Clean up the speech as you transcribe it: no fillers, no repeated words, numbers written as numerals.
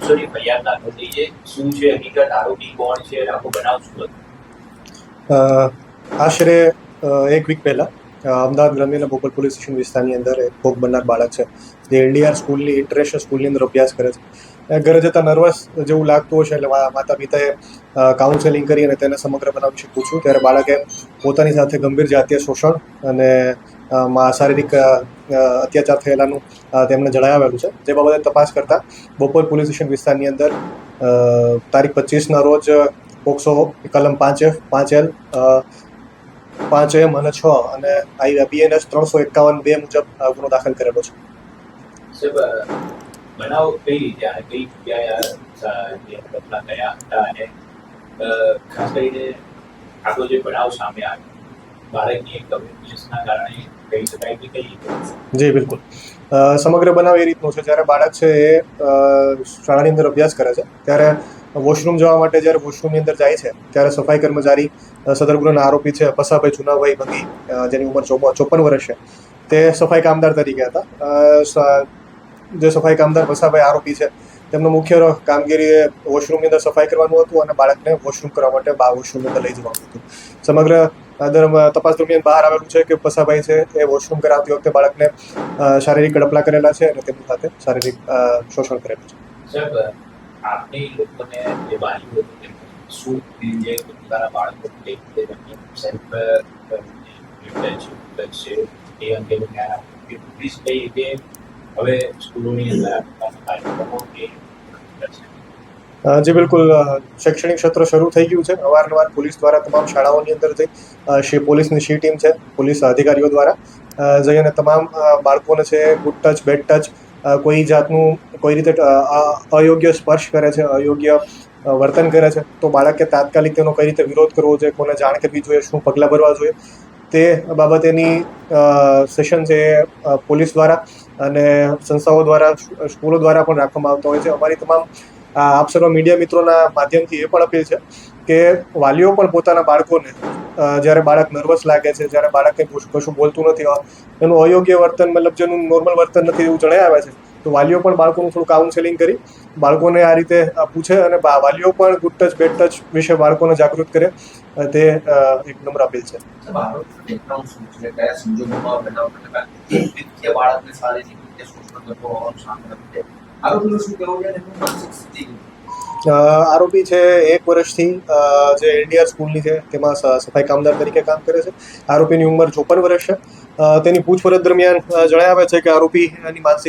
પોલીસોની ફરિયાદ દાખલ થઈ છે. શું છે હકીકત, આરોપી કોણ છે, આખો બનાવ શું હતો? આશરે એક વીક પહેલા અમદાવાદ ગ્રામ્યના બોપલ પોલીસ સ્ટેશન વિસ્તારની અંદર એક ભોગ બનનાર બાળક છે જે એલડીઆર સ્કૂલની ઇન્ટરનેશનલ સ્કૂલની અંદર અભ્યાસ કરે છે. ઘરે જતા નર્વસ જેવું લાગતું હશે એટલે માતા પિતાએ કાઉન્સેલિંગ કરી અને તેને સમગ્ર બનાવ વિશે પૂછ્યું ત્યારે બાળકે પોતાની સાથે ગંભીર જાતીય શોષણ અને શારીરિક અત્યાચાર થયેલાનું તેમણે જણાવેલું છે. જે બાબતે તપાસ કરતા બોપલ પોલીસ સ્ટેશન વિસ્તારની અંદર તારીખ 25ના રોજ પોક્સો કલમ 5F 5L 5M અને 6 અને BNS 351(2) મુજબ ગુનો દાખલ કરેલો છે. સાહેબ, બનાવ કઈ રીતે અને કઈ જગ્યાએ ઘટના થયા હતા અને ખાસ કરીને આખો જે બનાવ સામે આવ્યો બાળકની એક અવેરનેસના કારણે કહી શકાય કે કઈ રીતે? જી બિલકુલ. સમગ્ર બનાવ એ રીતનું છે, જ્યારે બાળક છે એ શાળાની અંદર અભ્યાસ કરે છે ત્યારે વોશરૂમ જવા માટે જ્યારે વોશરૂમની અંદર જાય છે ત્યારે સફાઈ કર્મચારી સદર ગુનાના આરોપી છે પસાભાઈ જુનાભાઈ ભંગી, જેની ઉંમર 54 વર્ષ છે, તે સફાઈ કામદાર તરીકે હતા. જે સફાઈ કામદાર પસાભાઈ આરોપી છે તેમનું મુખ્ય કામગીરી વોશરૂમની અંદર સફાઈ કરવાનું હતું અને બાળકને વોશરૂમ કરવા માટે વોશરૂમની અંદર લઈ જવાનું હતું. સમગ્ર તપાસ દરમિયાન બહાર આવેલું છે કે પસાભાઈ છે એ વોશરૂમ કરાવતી વખતે બાળકને શારીરિક કડપલા કરેલા છે અને તેમની સાથે શારીરિક શોષણ કરેલું છે. સાહેબ, આપને લોકોને જે વાલીઓ શું જે પોતાના બાળકો સેલ્ફ છે એ અંગેનું જ્ઞાન આપ્યું, પ્લીઝ કઈ રીતે હવે સ્કૂલોની અંદર કાર્યક્રમો જી બિલકુલ. શૈક્ષણિક સત્ર શરૂ થઈ ગયું છે. અવારનવાર પોલીસ દ્વારા તમામ શાળાઓની અંદર જઈ પોલીસની સી ટીમ છે, પોલીસ અધિકારીઓ દ્વારા જઈ અને તમામ બાળકોને છે ગુડ ટચ બેડ ટચ કોઈ જાતનું કોઈ રીતે અયોગ્ય સ્પર્શ કરે છે, અયોગ્ય વર્તન કરે છે તો બાળકે તાત્કાલિક તેનો કઈ રીતે વિરોધ કરવો જોઈએ, કોને જાણ કરવી જોઈએ, શું પગલાં ભરવા જોઈએ તે બાબતેની સેશન છે પોલીસ દ્વારા અને સંસ્થાઓ દ્વારા સ્કૂલો દ્વારા પણ રાખવામાં આવતા હોય છે. અમારી તમામ આપ સર્વ મીડિયા મિત્રોના માધ્યમથી એ પણ અપીલ છે કે વાલીઓ પણ પોતાના બાળકોને જ્યારે બાળક નર્વસ લાગે છે, જ્યારે બાળક કશું બોલતું નથી, એનું અયોગ્ય વર્તન મતલબ જેનું નોર્મલ વર્તન નથી એવું જણાય આવે છે તો વાલીઓ પણ બાળકોનું થોડું કાઉન્સેલિંગ કરી બાળકોને આ રીતે પૂછે અને વાલીઓ પણ ગુડ ટચ બેડ ટચ વિશે બાળકોને જાગૃત કરે તે એક નમ્ર અપીલ છે. આરોપી છે 1 વર્ષથી જે એલડીઆર સ્કૂલની છે તેમાં સફાઈ કામદાર તરીકે કામ કરે છે. આરોપીની ઉંમર 54 વર્ષ છે. તેની પૂછપરછ દરમિયાન જણાવે છે કે આરોપીની માનસિક